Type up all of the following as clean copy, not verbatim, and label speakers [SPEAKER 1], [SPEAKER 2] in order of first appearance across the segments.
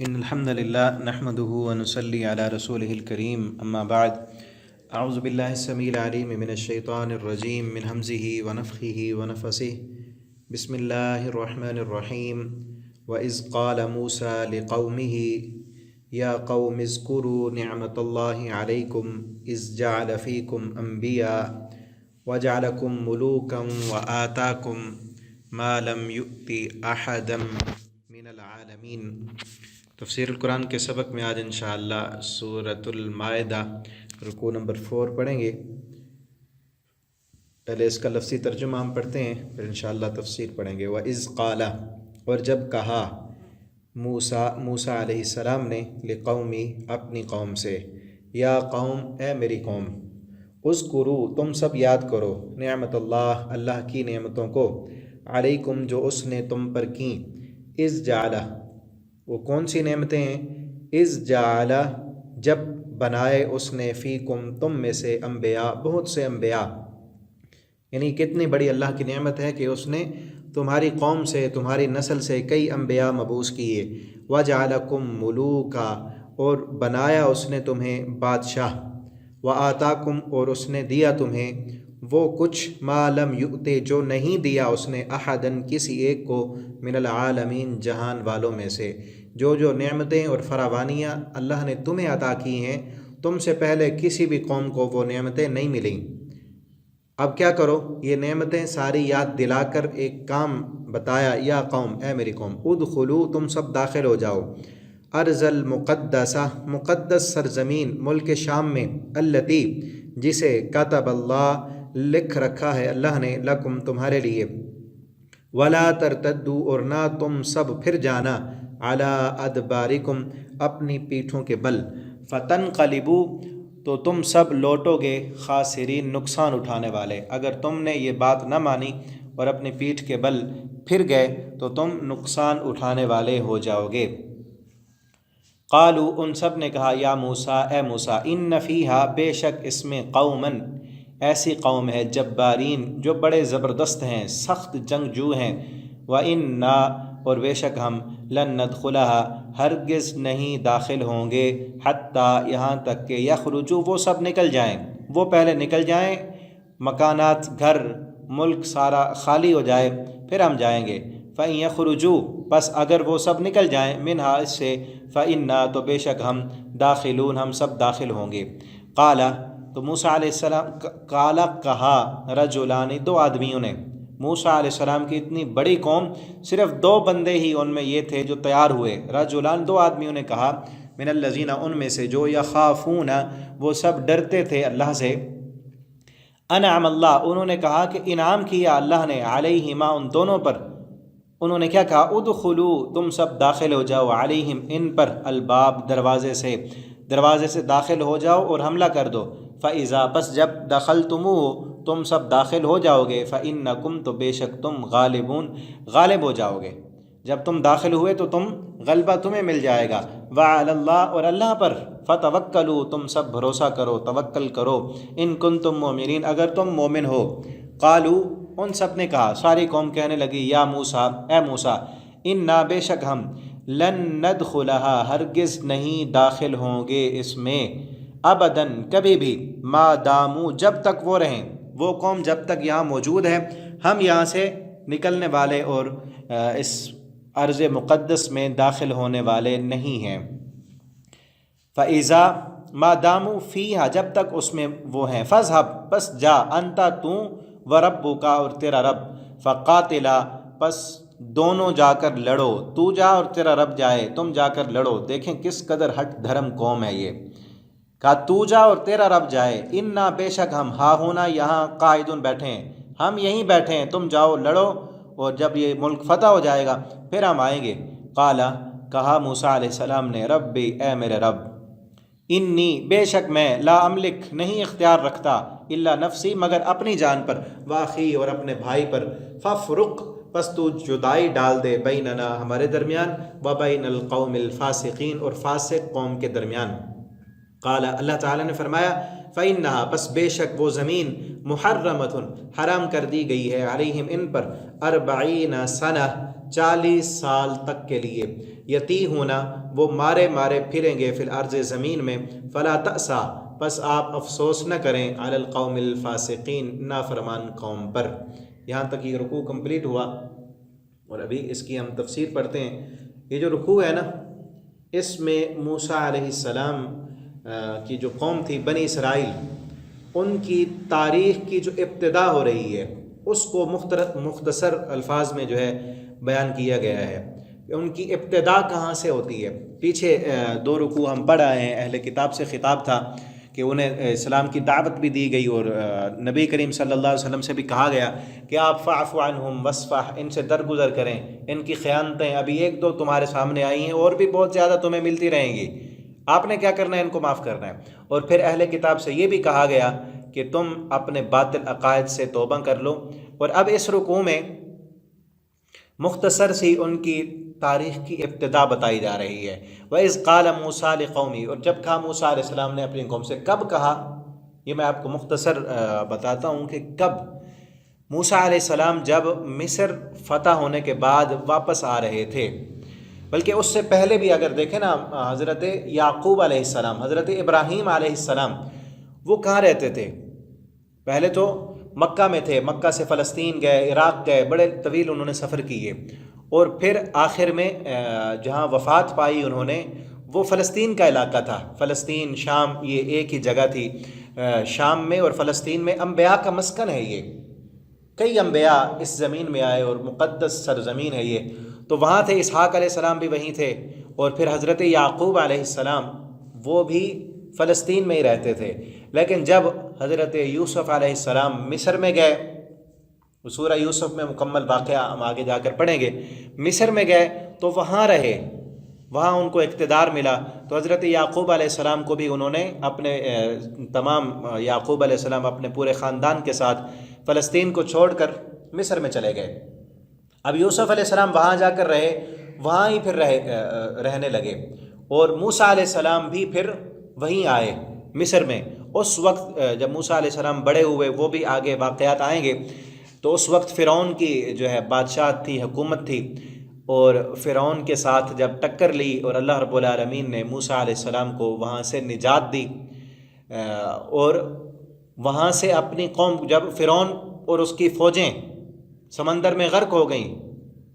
[SPEAKER 1] إن الحمد لله نحمده ونصلي على رسوله الكريم أما بعد أعوذ بالله السميع العليم من الشيطان الرجيم من همزه ونفخه ونفسه بسم الله الرحمن الرحيم وإذ قال موسى لقومه يا قوم اذكروا نعمة الله عليكم إذ جعل فيكم أنبياء وجعلكم ملوكا وآتاكم ما لم يؤت أحدا من العالمين۔ تفسیر القرآن کے سبق میں آج انشاءاللہ سورۃ المائدہ رکوع نمبر 4 پڑھیں گے۔ پہلے اس کا لفظی ترجمہ ہم پڑھتے ہیں، پھر انشاءاللہ تفسیر پڑھیں گے۔ وَإِذْ قَالَ، اور جب کہا موسیٰ علیہ السلام نے لقومی، اپنی قوم سے، یا قوم، اے میری قوم، اذکروا، تم سب یاد کرو، نعمت اللہ، اللہ کی نعمتوں کو، علیکم، جو اس نے تم پر کیں، اذ جعل، وہ کون سی نعمتیں ہیں؟ اذ جعل، جب بنائے اس نے، فیکم، تم میں سے، انبیاء، بہت سے انبیاء، یعنی کتنی بڑی اللہ کی نعمت ہے کہ اس نے تمہاری قوم سے، تمہاری نسل سے کئی انبیاء مبعوث کیے۔ وجعلکم ملوکا، اور بنایا اس نے تمہیں بادشاہ، وآتاکم، اور اس نے دیا تمہیں وہ کچھ، ما لم یؤت، جو نہیں دیا اس نے، احدن، کسی ایک کو، من العالمین، جہان والوں میں سے۔ جو نعمتیں اور فراوانیاں اللہ نے تمہیں عطا کی ہیں، تم سے پہلے کسی بھی قوم کو وہ نعمتیں نہیں ملیں۔ اب کیا کرو؟ یہ نعمتیں ساری یاد دلا کر ایک کام بتایا، یا قوم، اے میری قوم، ادخلوا، تم سب داخل ہو جاؤ، ارض المقدسہ، مقدس سرزمین، ملک شام میں، التی، جسے کتب اللہ، لکھ رکھا ہے اللہ نے، لکم، تمہارے لیے، ولا ترتدوا، اور نہ تم سب پھر جانا، علی ادبارکم، اپنی پیٹھوں کے بل، فتنقلبوا، تو تم سب لوٹو گے، خاسرین، نقصان اٹھانے والے۔ اگر تم نے یہ بات نہ مانی اور اپنی پیٹھ کے بل پھر گئے تو تم نقصان اٹھانے والے ہو جاؤ گے۔ قالوا، ان سب نے کہا، یا موسیٰ، اے موسیٰ، ان فیہا، بے شک اس میں، قوماً، ایسی قوم ہے، جبارین، جو بڑے زبردست ہیں، سخت جنگجو ہیں، وَإِنَّا، اور بے شک ہم، لن ندخلہا، ہرگز نہیں داخل ہوں گے، حتیٰ، یہاں تک کہ، یخرجوا، وہ سب نکل جائیں، وہ پہلے نکل جائیں، مکانات، گھر، ملک سارا خالی ہو جائے، پھر ہم جائیں گے۔ فَإِن يَخْرُجُوا، پس اگر وہ سب نکل جائیں، منہا، اس سے، فَإِنَّا، تو بے شک ہم، داخلون، ہم سب داخل ہوں گے۔ قال، تو موسیٰ علیہ السلام، قال، کہا، رجلان، دو آدمیوں نے، موسیٰ علیہ السلام کی اتنی بڑی قوم، صرف 2 بندے ہی ان میں یہ تھے جو تیار ہوئے۔ رجلان، 2 آدمیوں نے کہا، من الذین، ان میں سے، جو یخافون، وہ سب ڈرتے تھے اللہ سے، انعم اللہ، انہوں نے کہا کہ انعام کیا اللہ نے، علیہما، ان دونوں پر۔ انہوں نے کیا کہا؟ ادخلوا، تم سب داخل ہو جاؤ، علیہم، ان پر، الباب، دروازے سے داخل ہو جاؤ اور حملہ کر دو۔ فَإِذَا، پس جب، دخلتموہ، تم سب داخل ہو جاؤ گے، فَإِنَّکُمْ، تو بے شک تم، غالبون، غالب ہو جاؤ گے۔ جب تم داخل ہوئے تو غلبہ تمہیں مل جائے گا۔ وَعَلَى اللَّهِ، اور اللہ پر، فَتَوَكَّلُوا، تم سب بھروسہ کرو، توکل کرو، ان کنتم مؤمنین، اگر تم مومن ہو۔ قالوا، ان سب نے کہا، ساری قوم کہنے لگی، یا موسیٰ، اے موسیٰ، انا، بے شک ہم، لن ندخلہا، ہرگز نہیں داخل ہوں گے اس میں، ابداً، کبھی بھی، ما داموا، جب تک وہ رہیں، وہ قوم جب تک یہاں موجود ہے، ہم یہاں سے نکلنے والے اور اس ارض مقدس میں داخل ہونے والے نہیں ہیں۔ فَإِذَا، ما داموا فیہا، جب تک اس میں وہ ہیں، فَاذْهَبْ، پس جا، انتا، تو، وَرَبُّکَ، اور تیرا رب، فَقَاتِلَا، پس دونوں جا کر لڑو، تو جا اور تیرا رب جائے، تم جا کر لڑو۔ دیکھیں کس قدر ہٹ دھرم قوم ہے یہ۔ کہا تو جا اور تیرا رب جائے، انا، بے شک ہم، ہا ہونا، یہاں، قاعدون، بیٹھے ہیں، ہم یہیں بیٹھے ہیں، تم جاؤ لڑو، اور جب یہ ملک فتح ہو جائے گا پھر ہم آئیں گے۔ قال، کہا موسیٰ علیہ السلام نے، ربی، اے میرے رب، انی، بے شک میں، لا املک، نہیں اختیار رکھتا، الا نفسی، مگر اپنی جان پر، واخی، اور اپنے بھائی پر، فافرق، پس تو جدائی ڈال دے، بیننا، ہمارے درمیان، وبین القوم الفاسقین، اور فاسق قوم کے درمیان۔ قال اللہ تعالیٰ نے فرمایا فَإِنَّهَا پس بے شک وہ زمین محرمۃ حرام کر دی گئی ہے علیہم ان پر 40 سنہ 40 سال تک کے لیے یتیہون وہ مارے مارے پھریں گے فی الارض زمین میں فلا تأسا پس آپ افسوس نہ کریں علی القوم الفاسقین نافرمان قوم پر۔ یہاں تک یہ رکوع کمپلیٹ ہوا اور ابھی اس کی ہم تفسیر پڑھتے ہیں۔ یہ جو رکوع ہے نا اس میں موسیٰ علیہ السلام کی جو قوم تھی بنی اسرائیل ان کی تاریخ کی جو ابتدا ہو رہی ہے اس کو مختصر الفاظ میں جو ہے بیان کیا گیا ہے۔ ان کی ابتدا کہاں سے ہوتی ہے؟ پیچھے 2 رکوع ہم پڑھ آئے ہیں، اہل کتاب سے خطاب تھا کہ انہیں اسلام کی دعوت بھی دی گئی اور نبی کریم صلی اللہ علیہ وسلم سے بھی کہا گیا کہ آپ فاعف عنہم واصفح، ان سے درگزر کریں، ان کی خیانتیں ابھی 1-2 تمہارے سامنے آئی ہیں اور بھی بہت زیادہ تمہیں ملتی رہیں گی، آپ نے کیا کرنا ہے؟ ان کو معاف کرنا ہے۔ اور پھر اہل کتاب سے یہ بھی کہا گیا کہ تم اپنے باطل عقائد سے توبہ کر لو۔ اور اب اس رکوع میں مختصر سی ان کی تاریخ کی ابتدا بتائی جا رہی ہے۔ وَإِذْ قَالَ مُوسَىٰ لِقَوْمِهِ، اور جب کہا موسیٰ علیہ السلام نے اپنی قوم سے، کب کہا یہ میں آپ کو مختصر بتاتا ہوں کہ کب۔ موسیٰ علیہ السلام جب مصر فتح ہونے کے بعد واپس آ رہے تھے، بلکہ اس سے پہلے بھی اگر دیکھیں نا حضرت یعقوب علیہ السلام، حضرت ابراہیم علیہ السلام وہ کہاں رہتے تھے؟ پہلے تو مکہ میں تھے، مکہ سے فلسطین گئے، عراق گئے، بڑے طویل انہوں نے سفر کیے، اور پھر آخر میں جہاں وفات پائی انہوں نے وہ فلسطین کا علاقہ تھا۔ فلسطین شام یہ ایک ہی جگہ تھی، شام میں اور فلسطین میں انبیاء کا مسکن ہے، یہ کئی انبیاء اس زمین میں آئے اور مقدس سرزمین ہے یہ، تو وہاں تھے۔ اسحاق علیہ السلام بھی وہیں تھے، اور پھر حضرت یعقوب علیہ السلام وہ بھی فلسطین میں ہی رہتے تھے۔ لیکن جب حضرت یوسف علیہ السلام مصر میں گئے، سورہ یوسف میں مکمل واقعہ ہم آگے جا کر پڑھیں گے، مصر میں گئے تو وہاں رہے، وہاں ان کو اقتدار ملا، تو حضرت یعقوب علیہ السلام کو بھی انہوں نے اپنے تمام یعقوب علیہ السلام اپنے پورے خاندان کے ساتھ فلسطین کو چھوڑ کر مصر میں چلے گئے۔ اب یوسف علیہ السلام وہاں جا کر رہے، وہاں ہی پھر رہنے لگے، اور موسیٰ علیہ السلام بھی پھر وہیں آئے مصر میں۔ اس وقت جب موسیٰ علیہ السلام بڑے ہوئے، وہ بھی آگے واقعات آئیں گے، تو اس وقت فرعون کی جو ہے بادشاہت تھی، حکومت تھی، اور فرعون کے ساتھ جب ٹکر لی اور اللہ رب العالمین نے موسیٰ علیہ السلام کو وہاں سے نجات دی، اور وہاں سے اپنی قوم، جب فرعون اور اس کی فوجیں سمندر میں غرق ہو گئیں،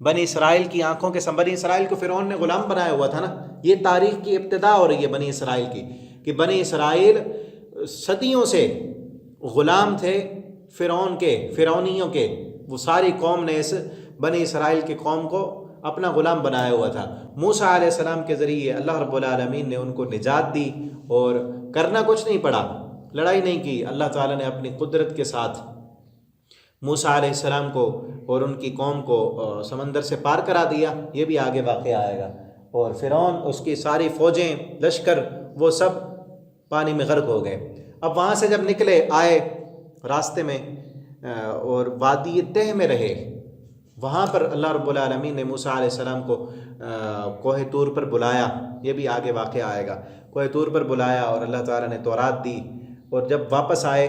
[SPEAKER 1] بنی اسرائیل کی آنکھوں کے بنی اسرائیل کو فرعون نے غلام بنایا ہوا تھا نا، یہ تاریخ کی ابتدا ہو رہی ہے بنی اسرائیل کی، کہ بنی اسرائیل صدیوں سے غلام تھے فرعون کے، فرعونیوں کے، وہ ساری قوم نے اس بنی اسرائیل کی قوم کو اپنا غلام بنایا ہوا تھا۔ موسیٰ علیہ السلام کے ذریعے اللہ رب العالمین نے ان کو نجات دی، اور کرنا کچھ نہیں پڑا، لڑائی نہیں کی، اللہ تعالیٰ نے اپنی قدرت کے ساتھ موسیٰ علیہ السلام کو اور ان کی قوم کو سمندر سے پار کرا دیا، یہ بھی آگے واقعہ آئے گا، اور فرعون اس کی ساری فوجیں، لشکر، وہ سب پانی میں غرق ہو گئے۔ اب وہاں سے جب نکلے، آئے راستے میں اور وادی تہ میں رہے، وہاں پر اللہ رب العالمین نے موسیٰ علیہ السلام کو کوہ طور پر بلایا، یہ بھی آگے واقعہ آئے گا، کوہ طور پر بلایا اور اللہ تعالیٰ نے تورات دی، اور جب واپس آئے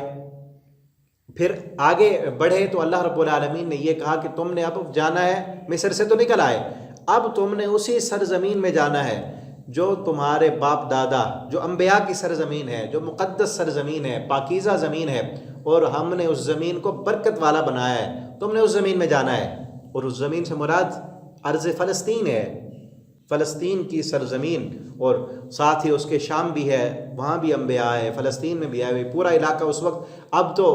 [SPEAKER 1] پھر آگے بڑھے تو اللہ رب العالمین نے یہ کہا کہ تم نے اب جانا ہے، مصر سے تو نکل آئے، اب تم نے اسی سرزمین میں جانا ہے جو تمہارے باپ دادا، جو انبیاء کی سرزمین ہے، جو مقدس سرزمین ہے، پاکیزہ زمین ہے، اور ہم نے اس زمین کو برکت والا بنایا ہے، تم نے اس زمین میں جانا ہے۔ اور اس زمین سے مراد ارض فلسطین ہے، فلسطین کی سرزمین، اور ساتھ ہی اس کے شام بھی ہے، وہاں بھی انبیاء ہے، فلسطین میں بھی آئے ہوئے، پورا علاقہ اس وقت، اب تو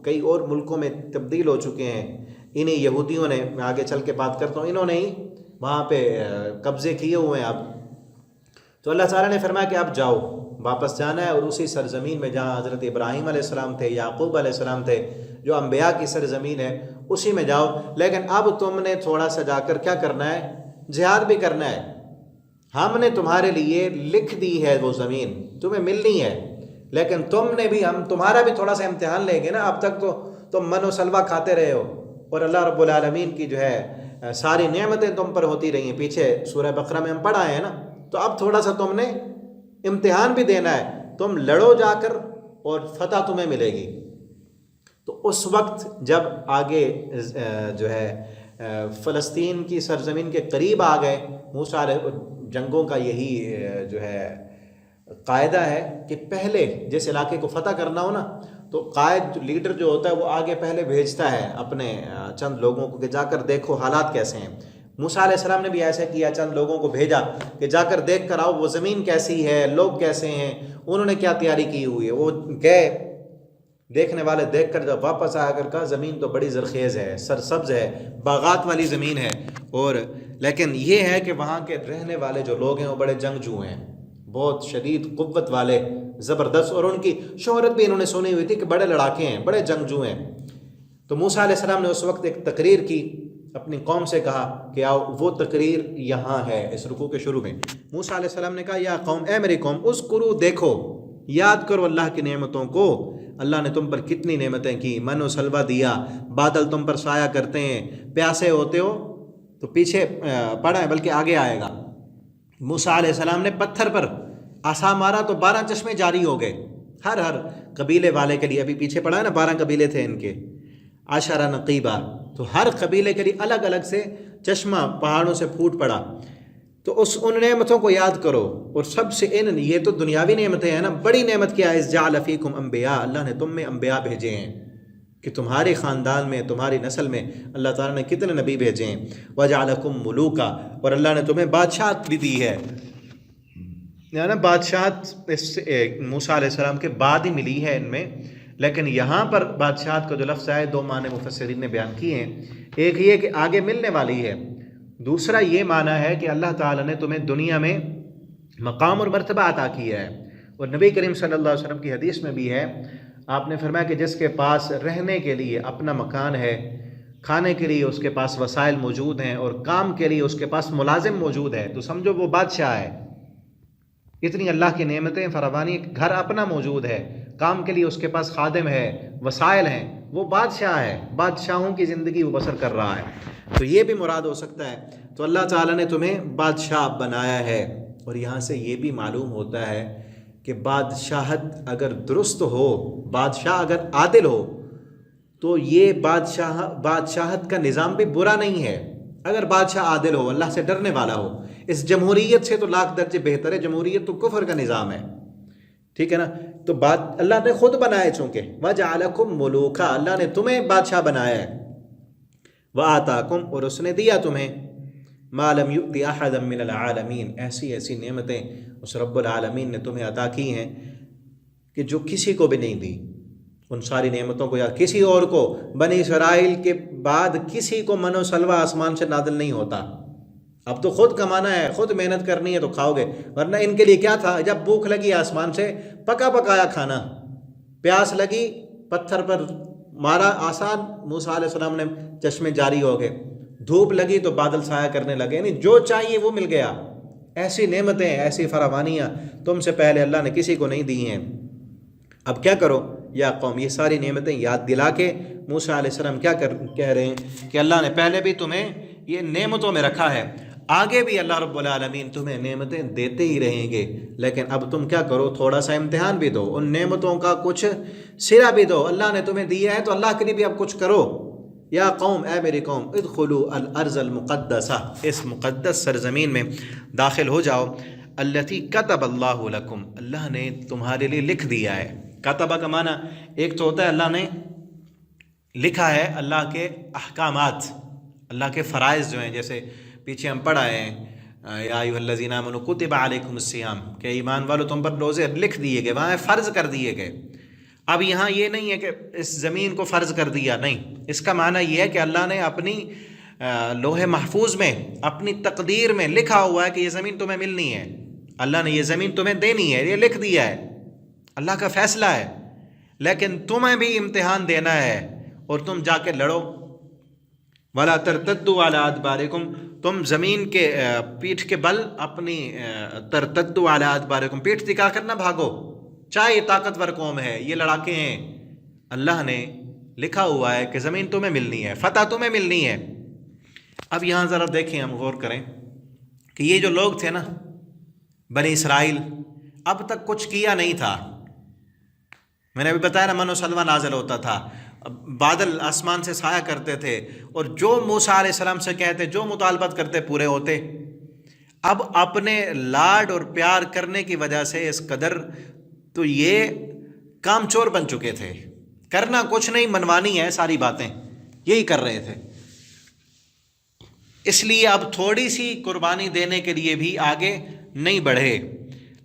[SPEAKER 1] کئی اور ملکوں میں تبدیل ہو چکے ہیں، انہیں یہودیوں نے، میں آگے چل کے بات کرتا ہوں، انہوں نے ہی وہاں پہ قبضے کیے ہوئے ہیں اب۔ تو اللہ تعالیٰ نے فرمایا کہ اب جاؤ، واپس جانا ہے، اور اسی سرزمین میں جہاں حضرت ابراہیم علیہ السلام تھے، یعقوب علیہ السلام تھے، جو انبیاء کی سرزمین ہے، اسی میں جاؤ، لیکن اب تم نے تھوڑا سا جا کر کیا کرنا ہے؟ جہاد بھی کرنا ہے۔ ہم نے تمہارے لیے لکھ دی ہے وہ زمین، تمہیں ملنی ہے، لیکن تم نے بھی، ہم تمہارا بھی تھوڑا سا امتحان لیں گے نا، اب تک تو تم من و سلوہ کھاتے رہے ہو، اور اللہ رب العالمین کی جو ہے ساری نعمتیں تم پر ہوتی رہی ہیں، پیچھے سورہ بقرہ میں ہم پڑھ آئے ہیں نا، تو اب تھوڑا سا تم نے امتحان بھی دینا ہے، تم لڑو جا کر اور فتح تمہیں ملے گی۔ تو اس وقت جب آگے جو ہے فلسطین کی سرزمین کے قریب آ گئے، موسیٰ علیہ جنگوں کا یہی جو ہے قاعدہ ہے کہ پہلے جس علاقے کو فتح کرنا ہو نا، تو قائد لیڈر جو ہوتا ہے وہ آگے پہلے بھیجتا ہے اپنے چند لوگوں کو کہ جا کر دیکھو حالات کیسے ہیں۔ موسیٰ علیہ السلام نے بھی ایسا کیا، چند لوگوں کو بھیجا کہ جا کر دیکھ کر آؤ وہ زمین کیسی ہے، لوگ کیسے ہیں، انہوں نے کیا تیاری کی ہوئی ہے۔ وہ گئے، دیکھنے والے دیکھ کر جب واپس آ کر کہا زمین تو بڑی زرخیز ہے، سرسبز ہے، باغات والی زمین ہے، اور لیکن یہ ہے کہ وہاں کے رہنے والے جو لوگ ہیں وہ بڑے جنگجو ہیں، بہت شدید قوت والے، زبردست، اور ان کی شہرت بھی انہوں نے سنی ہوئی تھی کہ بڑے لڑاکے ہیں، بڑے جنگجو ہیں۔ تو موسیٰ علیہ السلام نے اس وقت ایک تقریر کی، اپنی قوم سے کہا کہ آؤ، وہ تقریر یہاں ہے اس رکوع کے شروع میں۔ موسیٰ علیہ السلام نے کہا یا قوم، اے میری قوم، اذکروا، دیکھو، یاد کرو اللہ کی نعمتوں کو، اللہ نے تم پر کتنی نعمتیں کی، من و سلوہ دیا، بادل تم پر سایہ کرتے ہیں، پیاسے ہوتے ہو تو پیچھے پڑا ہے بلکہ آگے آئے گا۔ موسیٰ علیہ السلام نے پتھر پر عصا مارا تو 12 چشمے جاری ہو گئے، ہر قبیلے والے کے لیے، ابھی پیچھے پڑا ہے نا 12 قبیلے تھے ان کے، 10 نقیبہ، تو ہر قبیلے کے لیے الگ الگ سے چشمہ پہاڑوں سے پھوٹ پڑا۔ تو ان نعمتوں کو یاد کرو، اور سب سے یہ تو دنیاوی نعمتیں ہیں نا، بڑی نعمت کیا ہے، اذ جعل فیکم انبیاء، اللہ نے تم میں انبیاء بھیجے ہیں، کہ تمہارے خاندان میں، تمہاری نسل میں اللہ تعالیٰ نے کتنے نبی بھیجے ہیں، وجعلکم ملوکا، اور اللہ نے تمہیں بادشاہت بھی دی ہے، یعنی بادشاہت موسیٰ علیہ السلام کے بعد ہی ملی ہے ان میں، لیکن یہاں پر بادشاہت کا جو لفظ ہے 2 معنی مفسرین نے بیان کیے ہیں، ایک یہ کہ آگے ملنے والی ہے، دوسرا یہ معنی ہے کہ اللہ تعالیٰ نے تمہیں دنیا میں مقام اور مرتبہ عطا کیا ہے۔ اور نبی کریم صلی اللہ علیہ وسلم کی حدیث میں بھی ہے، آپ نے فرمایا کہ جس کے پاس رہنے کے لیے اپنا مکان ہے، کھانے کے لیے اس کے پاس وسائل موجود ہیں، اور کام کے لیے اس کے پاس ملازم موجود ہے، تو سمجھو وہ بادشاہ ہے۔ اتنی اللہ کی نعمتیں فراوانی، گھر اپنا موجود ہے، کام کے لیے اس کے پاس خادم ہے، وسائل ہیں، وہ بادشاہ ہے، بادشاہوں کی زندگی وہ بسر کر رہا ہے، تو یہ بھی مراد ہو سکتا ہے۔ تو اللہ تعالیٰ نے تمہیں بادشاہ بنایا ہے، اور یہاں سے یہ بھی معلوم ہوتا ہے کہ بادشاہت اگر درست ہو، بادشاہ اگر عادل ہو، تو یہ بادشاہت کا نظام بھی برا نہیں ہے، اگر بادشاہ عادل ہو، اللہ سے ڈرنے والا ہو۔ اس جمہوریت سے تو لاکھ درجے بہتر ہے، جمہوریت تو کفر کا نظام ہے، ٹھیک ہے نا؟ تو اللہ نے خود بنایا، چونکہ وَجَعَلَكُمْ مُلُوكًا، اللہ نے تمہیں بادشاہ بنایا ہے، وَآتَاكُمْ، اور اس نے دیا تمہیں مَا لَمْ يُؤْتِ أَحَدًا مِّنَ الْعَالَمِينَ، ایسی ایسی نعمتیں اس رب العالمین نے تمہیں عطا کی ہیں کہ جو کسی کو بھی نہیں دی۔ ان ساری نعمتوں کو یاد، کسی اور کو، بنی اسرائیل کے بعد کسی کو من و سلوہ آسمان سے نازل نہیں ہوتا، اب تو خود کمانا ہے، خود محنت کرنی ہے تو کھاؤ گے، ورنہ ان کے لیے کیا تھا، جب بھوک لگی آسمان سے پکا پکایا کھانا، پیاس لگی پتھر پر مارا آسان، موسیٰ علیہ السلام نے چشمے جاری ہو گئے، دھوپ لگی تو بادل سایہ کرنے لگے، یعنی جو چاہیے وہ مل گیا۔ ایسی نعمتیں، ایسی فراوانیاں تم سے پہلے اللہ نے کسی کو نہیں دی ہیں۔ اب کیا کرو یا قوم، یہ ساری نعمتیں یاد دلا کے موسیٰ علیہ السلام کیا کہہ رہے ہیں کہ اللہ نے پہلے بھی تمہیں یہ نعمتوں میں رکھا ہے، آگے بھی اللہ رب العالمین تمہیں نعمتیں دیتے ہی رہیں گے، لیکن اب تم کیا کرو، تھوڑا سا امتحان بھی دو، ان نعمتوں کا کچھ سرا بھی دو، اللہ نے تمہیں دیا ہے تو اللہ کے لیے بھی اب کچھ کرو۔ یا قوم، اے میری قوم، ادخلوا الارض المقدسہ، اس مقدس سرزمین میں داخل ہو جاؤ، التی کتب اللہ لکم، اللہ نے تمہارے لیے لکھ دیا ہے۔ کتبہ کا معنی ایک تو ہوتا ہے اللہ نے لکھا ہے، اللہ کے احکامات، اللہ کے فرائض جو ہیں، جیسے پیچھے ہم پڑھ آئے ہیں یا ایھا الذین آمنوا کتب علیکم الصیام، کہ ایمان والو تم پر روزے لکھ دیے گئے، وہاں فرض کر دیے گئے۔ اب یہاں یہ نہیں ہے کہ اس زمین کو فرض کر دیا، نہیں، اس کا معنی یہ ہے کہ اللہ نے اپنی لوح محفوظ میں، اپنی تقدیر میں لکھا ہوا ہے کہ یہ زمین تمہیں ملنی ہے، اللہ نے یہ زمین تمہیں دینی ہے، یہ لکھ دیا ہے، اللہ کا فیصلہ ہے، لیکن تمہیں بھی امتحان دینا ہے، اور تم جا کے لڑو۔ وَلَا تَرْتَدُّوا عَلَىٰ أَدْبَارِكُمْ، تم زمین کے پیٹھ کے بل اپنی ترتدوا علی ادبارکم، پیٹھ دکھا کر نہ بھاگو، چاہے یہ طاقتور قوم ہے، یہ لڑاکے ہیں، اللہ نے لکھا ہوا ہے کہ زمین تمہیں ملنی ہے، فتح تمہیں ملنی ہے۔ اب یہاں ذرا دیکھیں، ہم غور کریں کہ یہ جو لوگ تھے نا بنی اسرائیل، اب تک کچھ کیا نہیں تھا. میں نے ابھی بتایا نا، من و سلوہ نازل ہوتا تھا، بادل آسمان سے سایہ کرتے تھے، اور جو موسیٰ علیہ السلام سے کہتے، جو مطالبات کرتے پورے ہوتے. اب اپنے لاڈ اور پیار کرنے کی وجہ سے اس قدر تو یہ کام چور بن چکے تھے. کرنا کچھ نہیں، منوانی ہے ساری باتیں، یہی کر رہے تھے. اس لیے اب تھوڑی سی قربانی دینے کے لیے بھی آگے نہیں بڑھے.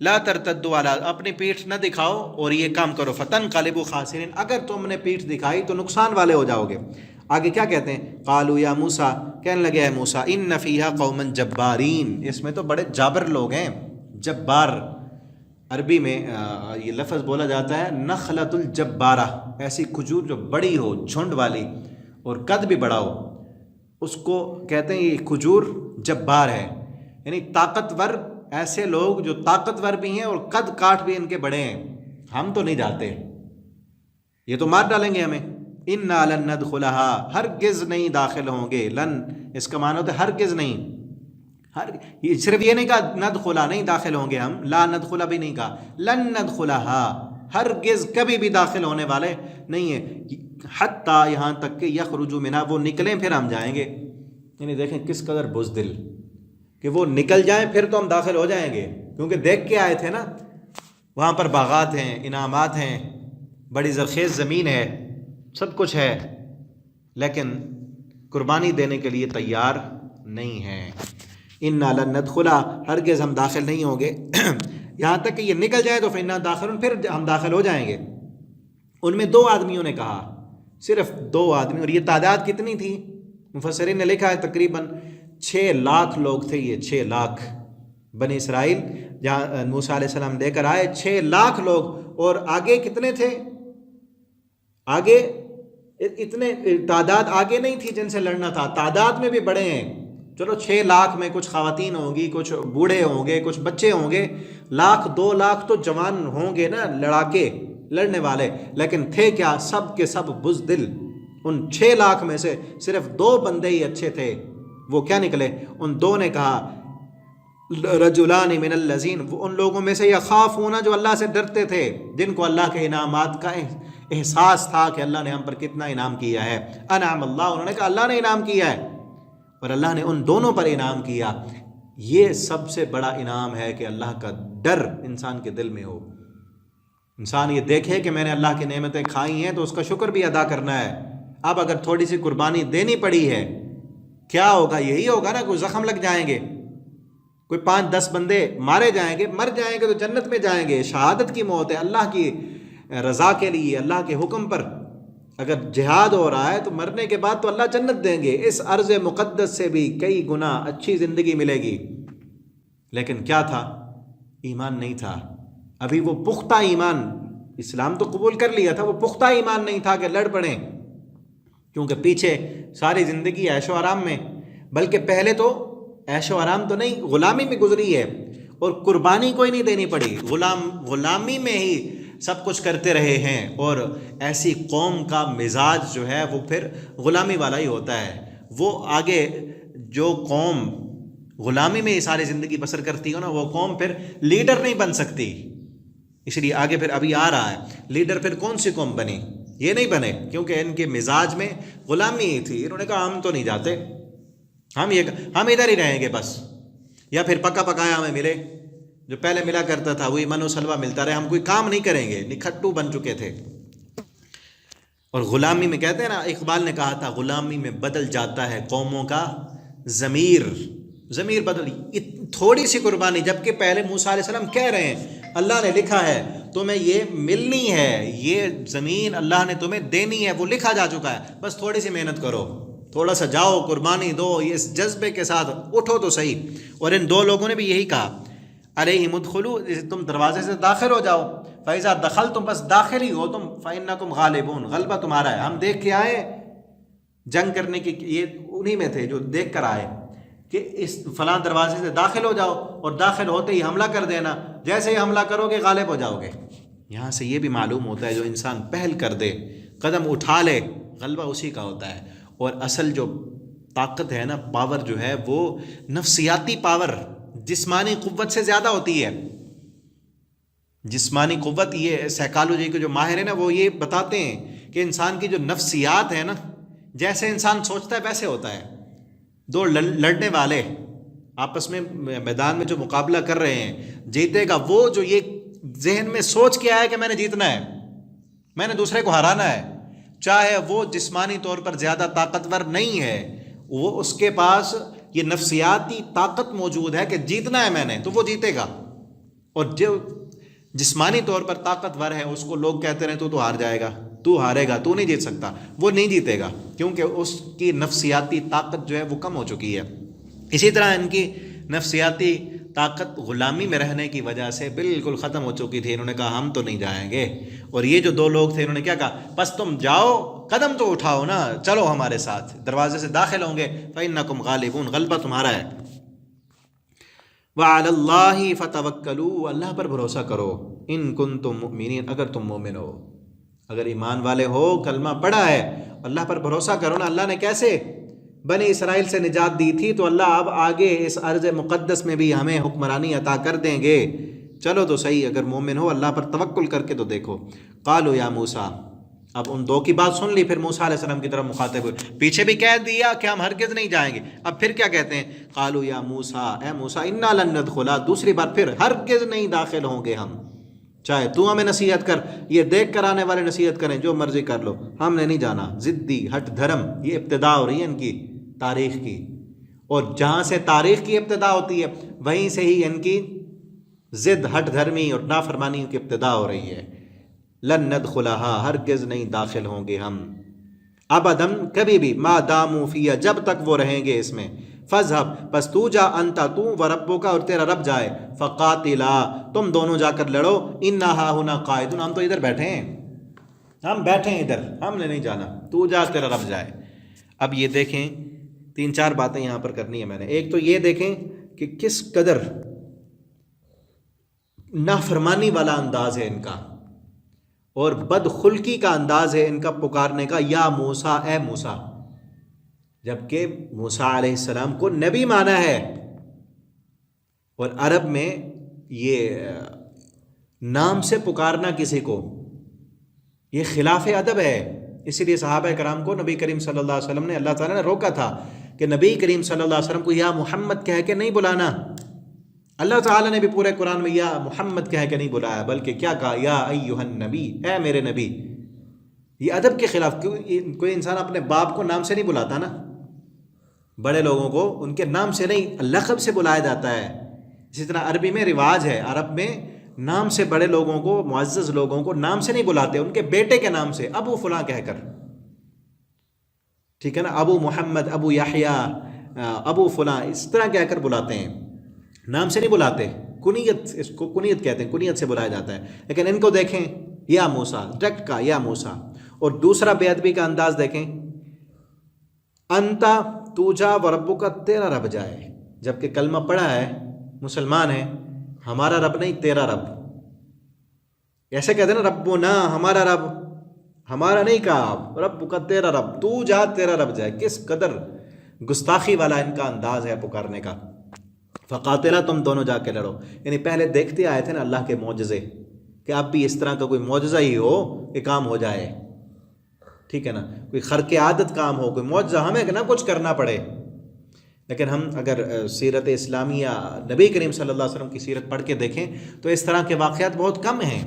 [SPEAKER 1] لا ترتدوا علی، اپنی پیٹھ نہ دکھاؤ اور یہ کام کرو. فتنقلبوا خاسرین، اگر تم نے پیٹھ دکھائی تو نقصان والے ہو جاؤ گے. آگے کیا کہتے ہیں؟ قالوا یا موسیٰ، کہنے لگے اے موسیٰ، ان فیہا قوما جبارین، اس میں تو بڑے جابر لوگ ہیں. جبار عربی میں یہ لفظ بولا جاتا ہے نخلۃ الجبارہ، ایسی کھجور جو بڑی ہو، جھنڈ والی اور قد بھی بڑا ہو، اس کو کہتے ہیں یہ کھجور جبار ہے. یعنی طاقتور، ایسے لوگ جو طاقتور بھی ہیں اور قد کاٹ بھی ان کے بڑے ہیں. ہم تو نہیں جاتے، یہ تو مار ڈالیں گے ہمیں. انا لن ندخلها، ہرگز نہیں داخل ہوں گے. لن اس کا معنی ہوتا ہے ہرگز نہیں. صرف یہ نہیں کہا ندخلا، نہیں داخل ہوں گے ہم، لا ندخلا بھی نہیں کہا، لن ندخلها، ہرگز کبھی بھی داخل ہونے والے نہیں ہیں. حتیٰ، یہاں تک کہ یخرجوا منہا، وہ نکلیں پھر ہم جائیں گے. یعنی دیکھیں کس قدر بزدل، کہ وہ نکل جائیں پھر تو ہم داخل ہو جائیں گے. کیونکہ دیکھ کے آئے تھے نا، وہاں پر باغات ہیں، انعامات ہیں، بڑی زرخیز زمین ہے، سب کچھ ہے، لیکن قربانی دینے کے لیے تیار نہیں ہیں. انا لن ندخلا، ہرگز ہم داخل نہیں ہوں گے. یہاں تک کہ یہ نکل جائے تو فإنا داخلون، پھر ہم داخل ہو جائیں گے. ان میں 2 آدمیوں نے کہا، صرف 2 آدمی، اور یہ تعداد کتنی تھی؟ مفسرین نے لکھا ہے تقریباً 6 لاکھ لوگ تھے. یہ 6 لاکھ بنی اسرائیل جہاں موسیٰ علیہ السلام لے کر آئے، 6 لاکھ لوگ. اور آگے کتنے تھے؟ آگے اتنے تعداد آگے نہیں تھی جن سے لڑنا تھا، تعداد میں بھی بڑے ہیں. چلو 6 لاکھ میں کچھ خواتین ہوں گی، کچھ بوڑھے ہوں گے، کچھ بچے ہوں گے، 1,00,000 2 لاکھ تو جوان ہوں گے نا، لڑاکے لڑنے والے. لیکن تھے کیا؟ سب کے سب بزدل. ان 6 لاکھ میں سے صرف 2 بندے ہی اچھے تھے. وہ کیا نکلے؟ ان 2 نے کہا رجلان من الذین، ان لوگوں میں سے یخافون، جو اللہ سے ڈرتے تھے، جن کو اللہ کے انعامات کا احساس تھا کہ اللہ نے ہم پر کتنا انعام کیا ہے. انعم اللہ، انہوں نے کہا اللہ نے انعام کیا ہے، اور اللہ نے ان دونوں پر انعام کیا. یہ سب سے بڑا انعام ہے کہ اللہ کا ڈر انسان کے دل میں ہو. انسان یہ دیکھے کہ میں نے اللہ کی نعمتیں کھائی ہیں تو اس کا شکر بھی ادا کرنا ہے. اب اگر تھوڑی سی قربانی دینی پڑی ہے، کیا ہوگا؟ یہی ہوگا نا، کوئی زخم لگ جائیں گے، کوئی 5-10 بندے مارے جائیں گے، مر جائیں گے تو جنت میں جائیں گے. شہادت کی موت ہے، اللہ کی رضا کے لیے، اللہ کے حکم پر. اگر جہاد ہو رہا ہے تو مرنے کے بعد تو اللہ جنت دیں گے، اس ارض مقدس سے بھی کئی گنا اچھی زندگی ملے گی. لیکن کیا تھا؟ ایمان نہیں تھا. ابھی وہ پختہ ایمان، اسلام تو قبول کر لیا تھا، وہ پختہ ایمان نہیں تھا کہ لڑ پڑیں. کیونکہ پیچھے ساری زندگی عیش و آرام میں، بلکہ پہلے تو عیش و آرام تو نہیں، غلامی میں گزری ہے، اور قربانی کوئی نہیں دینی پڑی. غلامی میں ہی سب کچھ کرتے رہے ہیں. اور ایسی قوم کا مزاج جو ہے وہ پھر غلامی والا ہی ہوتا ہے. وہ آگے جو قوم غلامی میں ہی ساری زندگی بسر کرتی ہو نا، وہ قوم پھر لیڈر نہیں بن سکتی. اس لیے آگے پھر ابھی آ رہا ہے لیڈر پھر کون سی قوم بنی؟ یہ نہیں بنے، کیونکہ ان کے مزاج میں غلامی ہی تھی. انہوں نے کہا ہم تو نہیں جاتے، ہم ادھر ہی رہیں گے بس، یا پھر پکا پکایا ہمیں ملے. جو پہلے ملا کرتا تھا وہی من و سلوہ ملتا رہے، ہم کوئی کام نہیں کریں گے. نکھٹو بن چکے تھے. اور غلامی میں کہتے ہیں نا، اقبال نے کہا تھا غلامی میں بدل جاتا ہے قوموں کا ضمیر بدل. تھوڑی سی قربانی، جبکہ پہلے موسیٰ علیہ السلام کہہ رہے ہیں اللہ نے لکھا ہے تمہیں یہ ملنی ہے، یہ زمین اللہ نے تمہیں دینی ہے، وہ لکھا جا چکا ہے، بس تھوڑی سی محنت کرو، تھوڑا سا جاؤ قربانی دو. یہ اس جذبے کے ساتھ اٹھو تو صحیح. اور ان 2 لوگوں نے بھی یہی کہا، علیہم ادخلوا، تم دروازے سے داخل ہو جاؤ. فیضا دخل، تم بس داخل ہی ہو تم، فإنکم غالبون، غلبہ تمہارا ہے. ہم دیکھ کے آئے جنگ کرنے کی، یہ انہی میں تھے جو دیکھ کر آئے کہ اس فلاں دروازے سے داخل ہو جاؤ، اور داخل ہوتے ہی حملہ کر دینا، جیسے ہی حملہ کرو گے غالب ہو جاؤ گے. یہاں سے یہ بھی معلوم ہوتا ہے جو انسان پہل کر دے، قدم اٹھا لے، غلبہ اسی کا ہوتا ہے. اور اصل جو طاقت ہے نا، پاور جو ہے، وہ نفسیاتی پاور جسمانی قوت سے زیادہ ہوتی ہے. جسمانی قوت، یہ سائیکالوجی کے جو ماہر ہیں نا وہ یہ بتاتے ہیں کہ انسان کی جو نفسیات ہے نا، جیسے انسان سوچتا ہے ویسے ہوتا ہے. دو لڑنے والے آپس میں میدان میں جو مقابلہ کر رہے ہیں، جیتے گا وہ جو یہ ذہن میں سوچ کے آیا کہ میں نے جیتنا ہے، میں نے دوسرے کو ہرانا ہے، چاہے وہ جسمانی طور پر زیادہ طاقتور نہیں ہے، وہ اس کے پاس یہ نفسیاتی طاقت موجود ہے کہ جیتنا ہے میں نے، تو وہ جیتے گا. اور جو جسمانی طور پر طاقتور ہے اس کو لوگ کہتے رہے تو ہار جائے گا، تو ہارے گا، تو نہیں جیت سکتا، وہ نہیں جیتے گا، کیونکہ اس کی نفسیاتی طاقت جو ہے وہ کم ہو چکی ہے. اسی طرح ان کی نفسیاتی طاقت غلامی میں رہنے کی وجہ سے بالکل ختم ہو چکی تھی. انہوں نے کہا ہم تو نہیں جائیں گے. اور یہ جو دو لوگ تھے انہوں نے کیا کہا، بس تم جاؤ، قدم تو اٹھاؤ نا، چلو ہمارے ساتھ، دروازے سے داخل ہوں گے، فَإِنَّكُمْ غَالِبُونَ، غلبہ تمہارا ہے. وَعَلَى اللَّهِ فَتَوَكَّلُوا، اللہ پر بھروسہ کرو، ان کنتم مؤمنین، اگر تم مومن ہو، اگر ایمان والے ہو، کلمہ پڑھا ہے، اللہ پر بھروسہ کرو نا. اللہ نے کیسے بنی اسرائیل سے نجات دی تھی، تو اللہ اب آگے اس ارض مقدس میں بھی ہمیں حکمرانی عطا کر دیں گے. چلو تو صحیح، اگر مومن ہو اللہ پر توکل کر کے تو دیکھو. قالوا یا موسیٰ، اب ان دو کی بات سن لی، پھر موسیٰ علیہ السلام کی طرف مخاطب ہوئے. پیچھے بھی کہہ دیا کہ ہم ہرگز نہیں جائیں گے، اب پھر کیا کہتے ہیں، قالوا یا موسیٰ، اے موسیٰ، انا لن ندخلا، دوسری بار پھر ہرگز نہیں داخل ہوں گے ہم، چاہے تو ہمیں نصیحت کر، یہ دیکھ کر آنے والے نصیحت کریں، جو مرضی کر لو، ہم نے نہیں جانا. ضدی، ہٹ دھرم، یہ ابتدا ہو رہی ہے ان کی تاریخ کی، اور جہاں سے تاریخ کی ابتدا ہوتی ہے وہیں سے ہی ان کی ضد، ہٹ دھرمی اور نافرمانی کی ابتدا ہو رہی ہے. لن ندخلها، ہرگز نہیں داخل ہوں گے ہم، ابداً، کبھی بھی، ما داموا فیہا، جب تک وہ رہیں گے اس میں. فاذهب، پس تو جا، انت، تو، وربک، اور تیرا رب جائے، فقاتلا، تم دونوں جا کر لڑو، انا ہاہنا قاعدون، ہم تو ادھر بیٹھے ہیں، ہم بیٹھے ہیں ادھر، ہم نے نہیں جانا، تو جا، تیرا رب جائے. اب یہ دیکھیں، تین چار باتیں یہاں پر کرنی ہے میں نے. ایک تو یہ دیکھیں کہ کس قدر نافرمانی والا انداز ہے ان کا، اور بدخلقی کا انداز ہے ان کا پکارنے کا، یا موسیٰ، اے موسیٰ، جبکہ موسیٰ علیہ السلام کو نبی مانا ہے. اور عرب میں یہ نام سے پکارنا کسی کو، یہ خلاف ادب ہے. اسی لیے صحابہ کرام کو نبی کریم صلی اللہ علیہ وسلم نے، اللہ تعالیٰ نے روکا تھا کہ نبی کریم صلی اللہ علیہ وسلم کو یا محمد کہہ کے نہیں بلانا. اللہ تعالیٰ نے بھی پورے قرآن میں یا محمد کہہ کے نہیں بلایا، بلکہ کیا کہا، یا ایھا النبی، اے میرے نبی. یہ ادب کے خلاف، کوئی انسان اپنے باپ کو نام سے نہیں بلاتا نا، بڑے لوگوں کو ان کے نام سے نہیں، لقب سے بلایا جاتا ہے. اسی طرح عربی میں رواج ہے، عرب میں نام سے بڑے لوگوں کو، معزز لوگوں کو نام سے نہیں بلاتے، ان کے بیٹے کے نام سے، ابو فلاں کہہ کر، ٹھیک ہے نا، ابو محمد، ابو یحییٰ، ابو فلاں، اس طرح کہہ کر بلاتے ہیں، نام سے نہیں بلاتے. کنیت، اس کو کنیت کہتے ہیں، کنیت سے بلایا جاتا ہے. لیکن ان کو دیکھیں، یا موسیٰ، ڈائریکٹ کا یا موسیٰ. اور دوسرا بے ادبی کا انداز دیکھیں، انتا، تو جا، وربک، تیرا رب جائے. جبکہ کلمہ پڑھا ہے، مسلمان ہے، ہمارا رب نہیں تیرا رب. ایسے کہتے ہیں نا، ربنا، ہمارا رب، ہمارا نہیں کہا، رب کا، تیرا رب، تو جا، تیرا رب جائے. کس قدر گستاخی والا ان کا انداز ہے پکارنے کا. فقاتلا، تم دونوں جا کے لڑو. یعنی پہلے دیکھتے آئے تھے نا اللہ کے معجزے، کہ اب بھی اس طرح کا کوئی معجزہ ہی ہو کہ کام ہو جائے، ٹھیک ہے نا، کوئی خرق عادت کام ہو، کوئی معجزہ، ہمیں نہ کچھ کرنا پڑے. لیکن ہم اگر سیرت اسلامیہ، نبی کریم صلی اللہ علیہ وسلم کی سیرت پڑھ کے دیکھیں تو اس طرح کے واقعات بہت کم ہیں.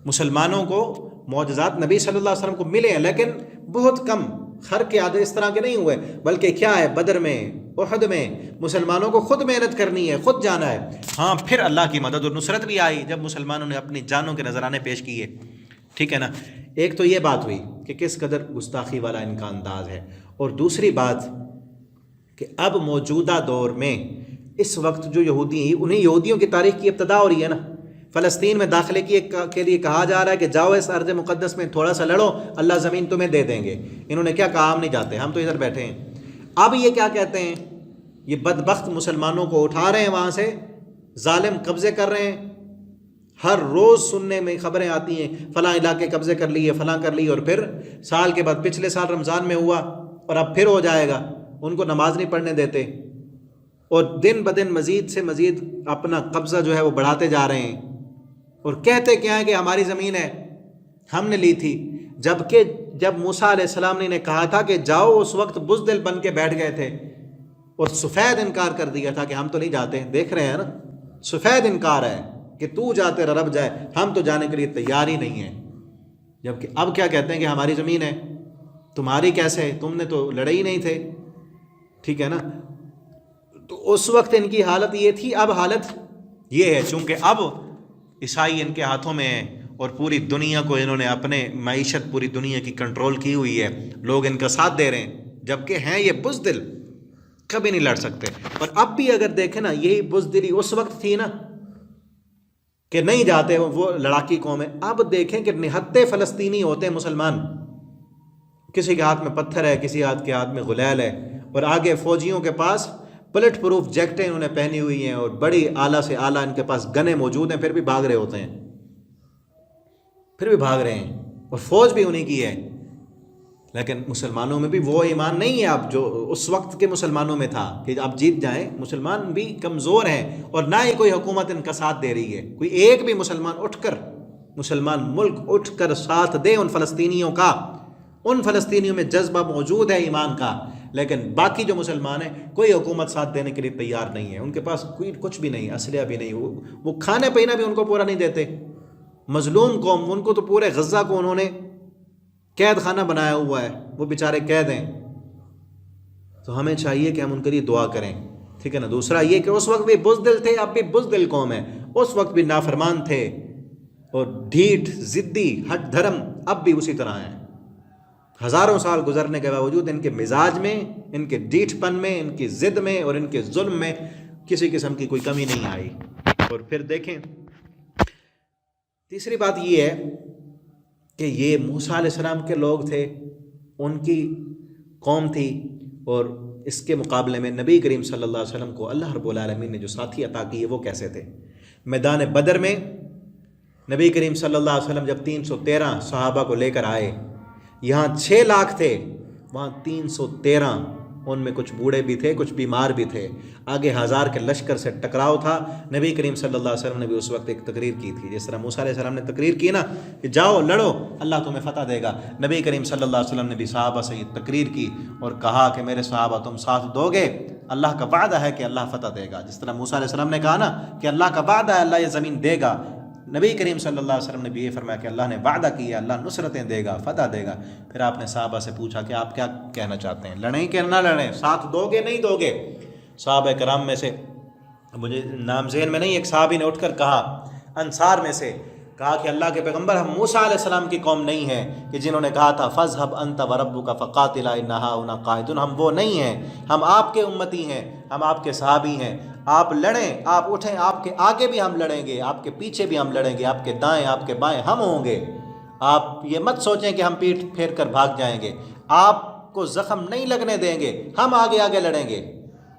[SPEAKER 1] مسلمانوں کو معجزات نبی صلی اللہ علیہ وسلم کو ملے ہیں، لیکن بہت کم. خرق عادت اس طرح کے نہیں ہوئے، بلکہ کیا ہے، بدر میں، احد میں مسلمانوں کو خود محنت کرنی ہے، خود جانا ہے. ہاں، پھر اللہ کی مدد اور نصرت بھی آئی جب مسلمانوں نے اپنی جانوں کے نذرانے پیش کیے، ٹھیک ہے نا. ایک تو یہ بات ہوئی کہ کس قدر گستاخی والا ان کا انداز ہے. اور دوسری بات کہ اب موجودہ دور میں اس وقت جو یہودی ہیں، انہیں یہودیوں کی تاریخ کی ابتدا ہو رہی ہے نا. فلسطین میں داخلے کے لیے کہا جا رہا ہے کہ جاؤ اس ارض مقدس میں تھوڑا سا لڑو، اللہ زمین تمہیں دے دیں گے. انہوں نے کیا کہا، ہم نہیں جاتے، ہم تو ادھر بیٹھے ہیں. اب یہ کیا کہتے ہیں، یہ بدبخت مسلمانوں کو اٹھا رہے ہیں وہاں سے، ظالم قبضے کر رہے ہیں. ہر روز سننے میں خبریں آتی ہیں، فلاں علاقے قبضے کر لیے، فلاں کر لی، اور پھر سال کے بعد، پچھلے سال رمضان میں ہوا اور اب پھر ہو جائے گا. ان کو نماز نہیں پڑھنے دیتے، اور دن بدن مزید سے مزید اپنا قبضہ جو ہے وہ بڑھاتے جا رہے ہیں. اور کہتے کیا ہے کہ ہماری زمین ہے، ہم نے لی تھی، جبکہ جب موسیٰ علیہ السلام نے کہا تھا کہ جاؤ، اس وقت بزدل بن کے بیٹھ گئے تھے اور سفید انکار کر دیا تھا کہ ہم تو نہیں جاتے. دیکھ رہے ہیں نا، سفید انکار ہے کہ تو جا تیرا رب جائے، ہم تو جانے کے لیے تیار ہی نہیں ہیں. جبکہ اب کیا کہتے ہیں کہ ہماری زمین ہے، تمہاری کیسے، تم نے تو لڑے ہی نہیں تھے. ٹھیک ہے نا. تو اس وقت ان کی حالت یہ تھی، اب حالت یہ ہے. چونکہ اب عیسائی ان کے ہاتھوں میں ہے اور پوری دنیا کو انہوں نے اپنے معیشت پوری دنیا کی کنٹرول کی ہوئی ہے، لوگ ان کا ساتھ دے رہے ہیں، جبکہ ہیں یہ بزدل، کبھی نہیں لڑ سکتے. اور اب بھی اگر دیکھیں نا، یہی بزدلی اس وقت تھی نا کہ نہیں جاتے، وہ لڑاکی قوم ہے. اب دیکھیں کہ نہتے فلسطینی ہوتے ہیں مسلمان، کسی کے ہاتھ میں پتھر ہے، کسی کے ہاتھ میں غلیل ہے، اور آگے فوجیوں کے پاس بلٹ پروف جیکٹیں انہوں نے پہنی ہوئی ہیں اور بڑی اعلیٰ سے اعلیٰ ان کے پاس گنیں موجود ہیں، پھر بھی بھاگ رہے ہوتے ہیں، پھر بھی بھاگ رہے ہیں، اور فوج بھی انہیں کی ہے. لیکن مسلمانوں میں بھی وہ ایمان نہیں ہے اب جو اس وقت کے مسلمانوں میں تھا کہ اب جیت جائیں. مسلمان بھی کمزور ہیں اور نہ ہی کوئی حکومت ان کا ساتھ دے رہی ہے. کوئی ایک بھی مسلمان اٹھ کر، مسلمان ملک اٹھ کر ساتھ دے ان فلسطینیوں کا. ان فلسطینیوں میں جذبہ موجود ہے ایمان کا، لیکن باقی جو مسلمان ہیں کوئی حکومت ساتھ دینے کے لیے تیار نہیں ہے. ان کے پاس کوئی کچھ بھی نہیں، اسلحہ بھی نہیں، وہ کھانے پینا بھی ان کو پورا نہیں دیتے. مظلوم قوم، ان کو تو پورے غزہ کو انہوں نے قید خانہ بنایا ہوا ہے، وہ بیچارے قید ہیں. تو ہمیں چاہیے کہ ہم ان کے لیے دعا کریں. ٹھیک ہے نا. دوسرا یہ کہ اس وقت بھی بزدل تھے، اب بھی بزدل قوم ہے. اس وقت بھی نافرمان تھے اور ڈھیٹ، ضدی، ہٹ دھرم اب بھی اسی طرح ہیں. ہزاروں سال گزرنے کے باوجود ان کے مزاج میں، ان کے ڈھیٹ پن میں، ان کی ضد میں اور ان کے ظلم میں کسی قسم کی کوئی کمی نہیں آئی. اور پھر دیکھیں تیسری بات یہ ہے کہ یہ موسیٰ علیہ السلام کے لوگ تھے، ان کی قوم تھی، اور اس کے مقابلے میں نبی کریم صلی اللہ علیہ وسلم کو اللہ رب العالمین نے جو ساتھی عطا کیے وہ کیسے تھے. میدان بدر میں نبی کریم صلی اللہ علیہ وسلم جب 313 صحابہ کو لے کر آئے، یہاں 6 لاکھ تھے، وہاں 313، ان میں کچھ بوڑھے بھی تھے، کچھ بیمار بھی تھے. آگے 1000 کے لشکر سے ٹکراؤ تھا. نبی کریم صلی اللہ علیہ وسلم نے بھی اس وقت ایک تقریر کی تھی، جس طرح موسیٰ علیہ السلام نے تقریر کی نا کہ جاؤ لڑو، اللہ تمہیں فتح دے گا. نبی کریم صلی اللہ علیہ وسلم نے بھی صحابہ سے یہ تقریر کی اور کہا کہ میرے صحابہ تم ساتھ دو گے، اللہ کا وعدہ ہے کہ اللہ فتح دے گا. جس طرح موسیٰ علیہ السلام نے کہا نا کہ اللہ کا وعدہ ہے، اللہ یہ زمین دے گا، نبی کریم صلی اللہ علیہ وسلم نے بھی یہ فرمایا کہ اللہ نے وعدہ کیا، اللہ نصرتیں دے گا، فتح دے گا. پھر آپ نے صحابہ سے پوچھا کہ آپ کیا کہنا چاہتے ہیں، لڑیں کہ نہ لڑیں، ساتھ دو گے نہیں دو گے؟ صحابہ کرام میں سے، مجھے نام ذہن میں نہیں، ایک صحابی نے اٹھ کر کہا، انصار میں سے، کہا کہ اللہ کے پیغمبر، ہم موسیٰ علیہ السلام کی قوم نہیں ہیں کہ جنہوں نے کہا تھا فَاذْهَبْ أَنْتَ وَرَبُّكَ فَقَاتِلَا إِنَّ هَٰؤُلَاءِ قَاعِدُونَ. ہم وہ نہیں ہیں، ہم آپ کے امتی ہیں، ہم آپ کے صحابی ہیں. آپ لڑیں، آپ اٹھیں، آپ کے آگے بھی ہم لڑیں گے، آپ کے پیچھے بھی ہم لڑیں گے، آپ کے دائیں آپ کے بائیں ہم ہوں گے. آپ یہ مت سوچیں کہ ہم پیٹھ پھیر کر بھاگ جائیں گے، آپ کو زخم نہیں لگنے دیں گے، ہم آگے آگے لڑیں گے.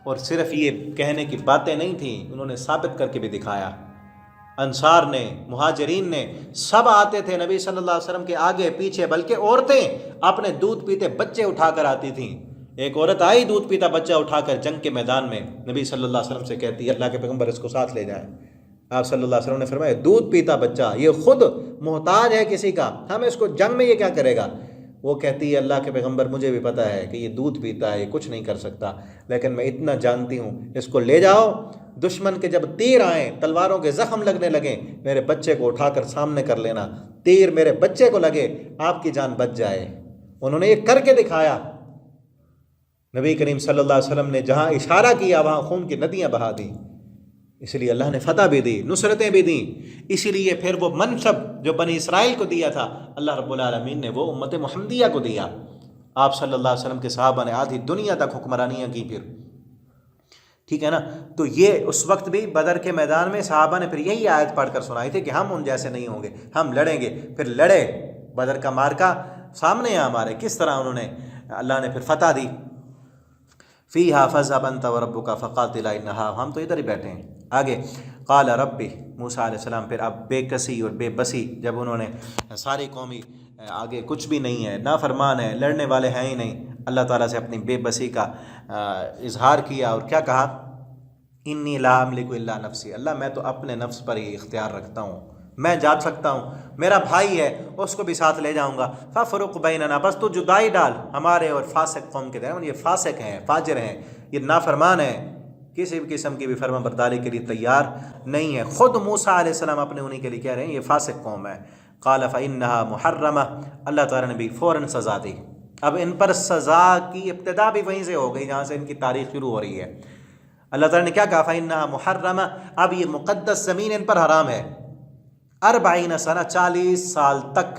[SPEAKER 1] اور صرف یہ کہنے کی باتیں نہیں تھیں، انہوں نے ثابت کر کے بھی دکھایا. انصار نے، مہاجرین نے، سب آتے تھے نبی صلی اللہ علیہ وسلم کے آگے پیچھے، بلکہ عورتیں اپنے دودھ پیتے بچے اٹھا کر آتی تھیں. ایک عورت آئی دودھ پیتا بچہ اٹھا کر جنگ کے میدان میں، نبی صلی اللہ علیہ وسلم سے کہتی ہے اللہ کے پیغمبر اس کو ساتھ لے جائیں. آپ صلی اللہ علیہ وسلم نے فرمایا دودھ پیتا بچہ، یہ خود محتاج ہے کسی کا، ہم اس کو جنگ میں یہ کیا کرے گا؟ وہ کہتی ہے اللہ کے پیغمبر مجھے بھی پتہ ہے کہ یہ دودھ پیتا ہے، یہ کچھ نہیں کر سکتا، لیکن میں اتنا جانتی ہوں، اس کو لے جاؤ، دشمن کے جب تیر آئیں، تلواروں کے زخم لگنے لگیں، میرے بچے کو اٹھا کر سامنے کر لینا، تیر میرے بچے کو لگے، آپ کی جان بچ جائے. انہوں نے یہ کر کے دکھایا. نبی کریم صلی اللہ علیہ وسلم نے جہاں اشارہ کیا وہاں خون کی ندیاں بہا دیں. اس لیے اللہ نے فتح بھی دی، نصرتیں بھی دیں. اسی لیے پھر وہ منصب جو بنی اسرائیل کو دیا تھا، اللہ رب العالمین نے وہ امت محمدیہ کو دیا. آپ صلی اللہ علیہ وسلم کے صحابہ نے آدھی دنیا تک حکمرانیاں کی. پھر ٹھیک ہے نا. تو یہ اس وقت بھی بدر کے میدان میں صحابہ نے پھر یہی آیت پڑھ کر سنائی تھی کہ ہم ان جیسے نہیں ہوں گے، ہم لڑیں گے. پھر لڑے، بدر کا مارکا سامنے ہے ہمارے، کس طرح انہوں نے، اللہ نے پھر فتح دی. فیہا فاذھب انت وربک فقاتلا انہا. ہم تو ادھر ہی بیٹھے ہیں. آگے قال ربی، موسیٰ علیہ السلام پھر اب بے کسی اور بے بسی، جب انہوں نے ساری قومی آگے کچھ بھی نہیں ہے، نافرمان ہے، لڑنے والے ہیں ہی نہیں، اللہ تعالیٰ سے اپنی بے بسی کا اظہار کیا اور کیا کہا، انی لا املک الا نفسی، اللہ میں تو اپنے نفس پر ہی اختیار رکھتا ہوں، میں جا سکتا ہوں، میرا بھائی ہے اس کو بھی ساتھ لے جاؤں گا، فَفْرُقْ بَيْنَنَا، بس تو جدائی ڈال ہمارے اور فاسق قوم کے درمیان۔ یہ فاسق ہیں، فاجر ہیں، یہ نافرمان ہیں، کسی بھی قسم کی بھی فرما برداری کے لیے تیار نہیں ہے۔ خود موسیٰ علیہ السلام اپنے انہی کے لیے کہہ رہے ہیں یہ فاسق قوم ہے۔ قَالَ فَإِنَّهَا مُحَرَّمَةٌ، اللہ تعالیٰ نے بھی فوراً سزا دی۔ اب ان پر سزا کی ابتدا بھی وہیں سے ہو گئی جہاں سے ان کی تاریخ شروع ہو رہی ہے۔ اللہ تعالیٰ نے کیا کہا؟ فَإِنَّهَا مُحَرَّمَةٌ، اب یہ مقدس زمین ان پر حرام ہے، 40 سنہ، 40 سال تک۔